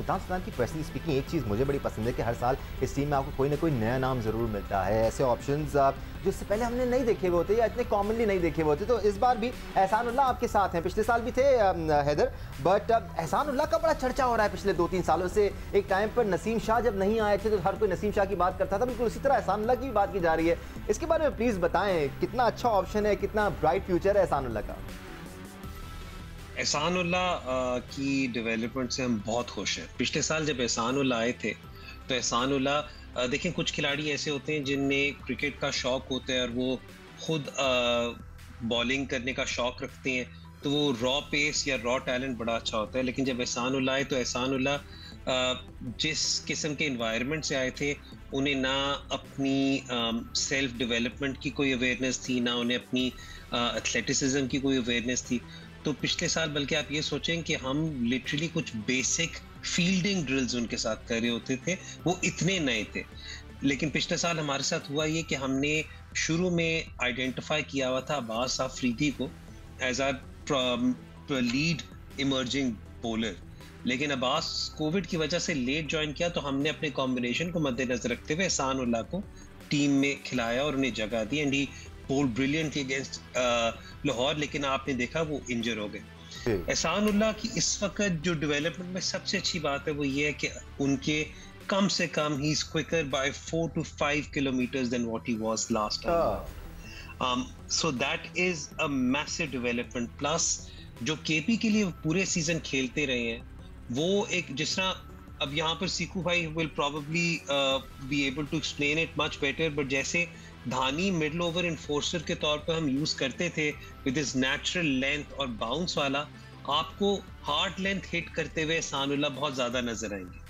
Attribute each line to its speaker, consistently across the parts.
Speaker 1: सुल्तान की personally speaking एक चीज़ मुझे बड़ी पसंद है कि हर साल इस टीम में आपको कोई ना कोई नया नाम ज़रूर मिलता है, ऐसे ऑप्शंस जो इससे पहले हमने नहीं देखे हुए होते या इतने कॉमनली नहीं देखे हुए होते। तो इस बार भी एहसानुल्लाह आपके साथ हैं, पिछले साल भी थे हैदर, बट एहसानुल्लाह का बड़ा चर्चा हो रहा है पिछले 2-3 सालों से। एक टाइम पर नसीम शाह जब नहीं आए थे तो हर कोई नसीम शाह की बात करता था, बिल्कुल उसी तरह एहसानुल्लाह की भी बात की जा रही है। इसके बारे में प्लीज़ बताएं, कितना अच्छा ऑप्शन है, कितना ब्राइट फ्यूचर है एहसानुल्लाह का।
Speaker 2: एहसानुल्लाह की डेवलपमेंट से हम बहुत खुश हैं। पिछले साल जब एहसानुल्लाह आए थे तो एहसानुल्लाह देखें, कुछ खिलाड़ी ऐसे होते हैं जिनमें क्रिकेट का शौक होता है और वो खुद बॉलिंग करने का शौक रखते हैं, तो वो रॉ पेस या रॉ टैलेंट बड़ा अच्छा होता है। लेकिन जब एहसानुल्लाह आए तो एहसानुल्लाह जिस किस्म के इन्वायरमेंट से आए थे, उन्हें ना अपनी सेल्फ डेवलपमेंट की कोई अवेयरनेस थी, ना उन्हें अपनी एथलेटिसिज्म की कोई अवेयरनेस थी। तो पिछले साल बल्कि आप ये सोचें कि हम लिटरली कुछ बेसिक फील्डिंग ड्रिल्स उनके साथ कर रहे होते थे, वो इतने नए थे। लेकिन पिछले साल हमारे साथ हुआ ये कि हमने शुरू में आइडेंटिफाई किया हुआ था अब्बास अफरीदी को as our lead emerging bowler, लेकिन अब्बास कोविड की वजह से लेट ज्वाइन किया, तो हमने अपने कॉम्बिनेशन को मद्देनजर रखते हुए एहसानुल्लाह को टीम में खिलाया और उन्हें जगह दी and he bowled brilliantly against Lahore, लेकिन आपने देखा वो इंजर हो गए। एहसानुल्लाह की इस वक्त जो डेवलपमेंट में सबसे अच्छी बात है वो ये है कि उनके कम से कम ही is quicker by 4 to 5 kilometers than what he was last time. So that is a massive development. Plus जो केपी के लिए पूरे सीजन खेलते रहे हैं, वो एक जिस तरह अब यहाँ पर सीकू भाई will probably be able to explain it much better, but जैसे धानी मिडल ओवर इन्फोर्सर के तौर पर हम यूज करते थे विद इज नेचुरल लेंथ और बाउंस वाला, आपको हार्ड लेंथ हिट करते हुए एहसानुल्लाह बहुत ज्यादा नजर आएंगे।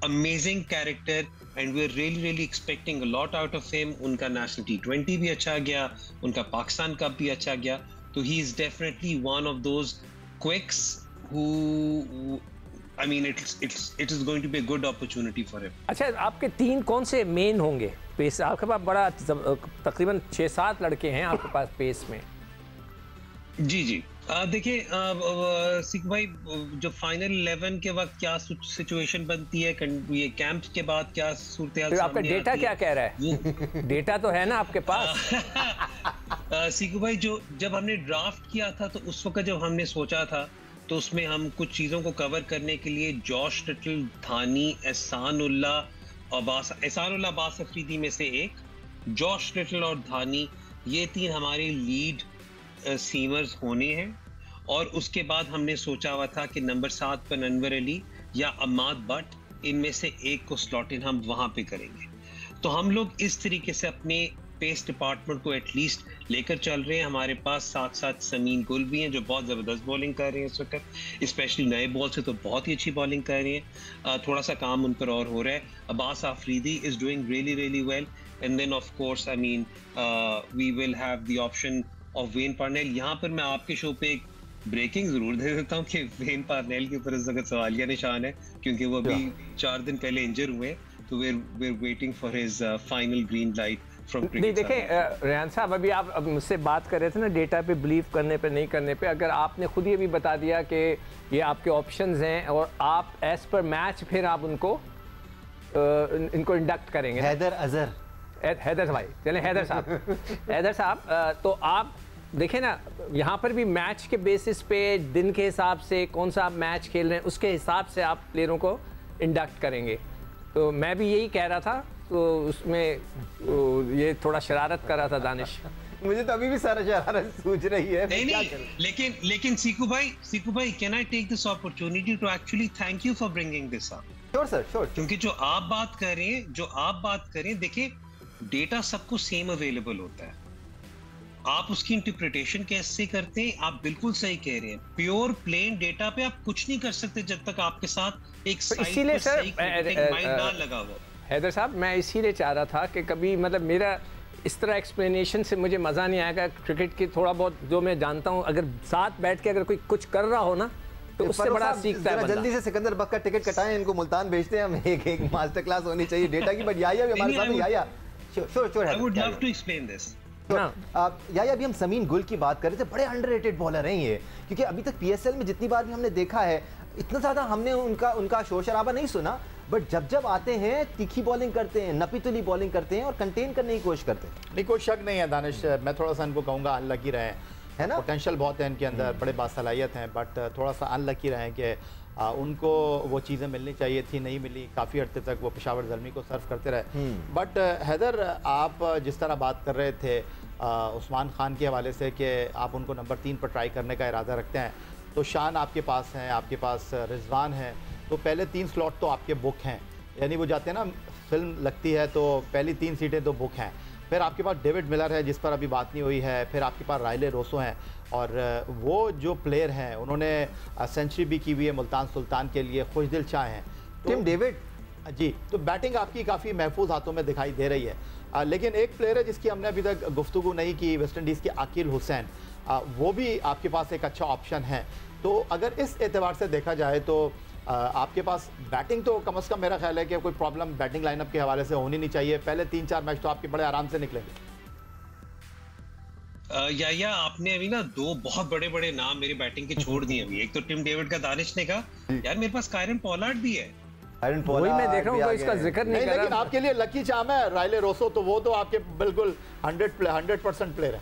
Speaker 2: Amazing character and we are really expecting a lot out of him. उनका नेशनल T20 भी अच्छा गया, उनका पाकिस्तान कप भी अच्छा गया, तो he is definitely one of those क्विक्स who I mean, it is going to be a good opportunity for him.
Speaker 3: अच्छा, आपके 3 कौन से मेन होंगे पेस? आपके पास बड़ा तकरीबन 6-7 लड़के हैं आपके पास पेस में।
Speaker 2: जी देखिए सिख भाई, जो फाइनल 11 के वक्त क्या सिचुएशन बनती है, ये कैंप के बाद क्या सूरत-ए-हाल,
Speaker 3: आपका डेटा क्या कह रहा है? डेटा तो है ना आपके पास?
Speaker 2: सिख भाई, जो जब हमने ड्राफ्ट किया था तो उस वक्त जब हमने सोचा था तो उसमें हम कुछ चीज़ों को कवर करने के लिए जॉश लिटल, धानी, एहसानुल्लाह, अब्बास अफरीदी में से एक, जॉश लिटल और धानी, ये 3 हमारे लीड सीमर्स होने हैं। और उसके बाद हमने सोचा हुआ था कि नंबर 7 पर अनवर अली या अम्माद बट, इनमें से एक को स्लॉट इन हम वहाँ पे करेंगे। तो हम लोग इस तरीके से अपने पेस डिपार्टमेंट को एटलीस्ट लेकर चल रहे हैं। हमारे पास साथ साथ समीन गुल भी हैं जो बहुत ज़बरदस्त बॉलिंग कर रहे हैं इस वक्त, स्पेशली नए बॉल से तो बहुत ही अच्छी बॉलिंग कर रहे हैं। थोड़ा सा काम उन पर और हो रहा है। Abbas Afridi is doing really well, and then of course I mean we will have the option of Wayne Parnell. यहाँ पर मैं आपके शो पे एक ब्रेकिंग जरूर दे देता हूँ कि वेन पार्नेल के ऊपर इस वक्त सवालिया निशान है, क्योंकि वो अभी 4 दिन पहले इंजर हुए, तो we're waiting for his final green light from cricket.
Speaker 3: नहीं देखें रेहान साहब, अभी आप मुझसे बात कर रहे थे ना डेटा पे बिलीव करने पे नहीं करने पे, अगर आपने खुद ही अभी बता दिया कि ये आपके ऑप्शंस हैं और आप एज पर मैच फिर आप उनको इनको इंडक्ट करेंगे। हैदर भाई, चलें हैदर साहब, तो आप देखें ना, यहाँ पर भी मैच के बेसिस पे, दिन के हिसाब से कौन सा आप मैच खेल रहे हैं उसके हिसाब से आप प्लेयरों को इंडक्ट करेंगे। तो मैं भी यही कह रहा था, तो उसमें ये थोड़ा शरारत कर रहा था दानिश।
Speaker 1: मुझे तो अभी भी सारा शरारत सूझ रही है।
Speaker 2: नहीं, लेकिन सीकू भाई can I take this opportunity to actually thank you for bringing this up.
Speaker 1: Sure sir, sure.
Speaker 2: क्योंकि जो आप बात कर रहे हैं, देखिए डेटा सबको सेम अवेलेबल होता है, आप उसकी इंटरप्रिटेशन कैसे करते हैं, आप बिल्कुल सही कह रहे हैं। प्योर प्लेन डेटा पे आप कुछ नहीं कर सकते जब तक आपके साथ एक
Speaker 3: इसीलिए सर
Speaker 2: माइंड ना लगा हो।
Speaker 3: हैदर साहब, मैं इसीलिए चाह रहा था कि कभी मतलब मेरा इस तरह एक्सप्लेनेशन से मुझे मज़ा नहीं आएगा। क्रिकेट की थोड़ा बहुत जो मैं जानता हूँ, अगर साथ बैठ के अगर कोई कुछ कर रहा हो ना तो उससे बड़ा सीखता है बंदा।
Speaker 1: जल्दी से सिकंदर बक का टिकट कटाएं, इनको मुल्तान भेजते हैं हम। एक मास्टर क्लास होनी चाहिए डेटा की। बट याया भी हमारे साथ है। Yeah, sure, I
Speaker 2: would love to explain this.
Speaker 1: Yeah, अभी हम समीन गुल की बात कर रहे थे, बड़े अंडररेटेड बॉलर हैं ये, क्योंकि अभी तक पीएसएल में जितनी बार भी हमने देखा है, इतना ज़्यादा हमने उनका शोर शराबा नहीं सुना, बट जब आते हैं तीखी बॉलिंग करते हैं, नपीतुली बॉलिंग करते हैं और कंटेन करने की कोशिश करते हैं।
Speaker 4: नहीं, कोई शक नहीं है दानिश, मैं थोड़ा सा इनको कहूँगा अनलकी रहे हैं,
Speaker 1: है ना?
Speaker 4: पोटेंशियल बहुत है इनके अंदर, बड़े बासलाहियत हैं, बट थोड़ा सा अनलकी रहे कि उनको वो चीज़ें मिलनी चाहिए थी, नहीं मिली। काफ़ी अर्से तक वो पेशावर ज़ल्मी को सर्व करते रहे। बट हैदर, आप जिस तरह बात कर रहे थे उस्मान खान के हवाले से कि आप उनको नंबर 3 पर ट्राई करने का इरादा रखते हैं, तो शान आपके पास हैं, आपके पास रिजवान हैं, तो पहले 3 स्लॉट तो आपके बुक हैं, यानी वो जाते हैं ना, फिल्म लगती है तो पहली 3 सीटें तो बुक हैं। फिर आपके पास डेविड मिलर है जिस पर अभी बात नहीं हुई है, फिर आपके पास राइले रोसो हैं, और वो जो प्लेयर हैं उन्होंने सेंचुरी भी की हुई है मुल्तान सुल्तान के लिए, खुशदिल शाह हैं।
Speaker 1: टिम डेविड
Speaker 4: जी, तो बैटिंग आपकी काफ़ी महफूज हाथों में दिखाई दे रही है। लेकिन एक प्लेयर है जिसकी हमने अभी तक गुफ्तगू नहीं की, वेस्ट इंडीज़ के आकिल हुसैन, वो भी आपके पास एक अच्छा ऑप्शन है। तो अगर इस एतबार से देखा जाए तो आपके पास बैटिंग तो कम से कम मेरा ख्याल है कि कोई प्रॉब्लम बैटिंग लाइनअप के हवाले से होनी नहीं चाहिए। पहले 3-4 मैच तो आपके बड़े आराम से निकलेंगे।
Speaker 2: या आपने अभी ना 2 बहुत बड़े बड़े नाम मेरी बैटिंग के छोड़ दिए अभी। एक तो टिम डेविड का दानिश ने कहा, यार मेरे पास कायरन पोलार्ड भी है।
Speaker 3: वही मैं देख रहा हूँ, इसका जिक्र नहीं कर रहा।
Speaker 4: लेकिन आपके लिए लकी चार्म है राइले रोसो, तो वो तो आपके बिल्कुल 100% प्लेयर है।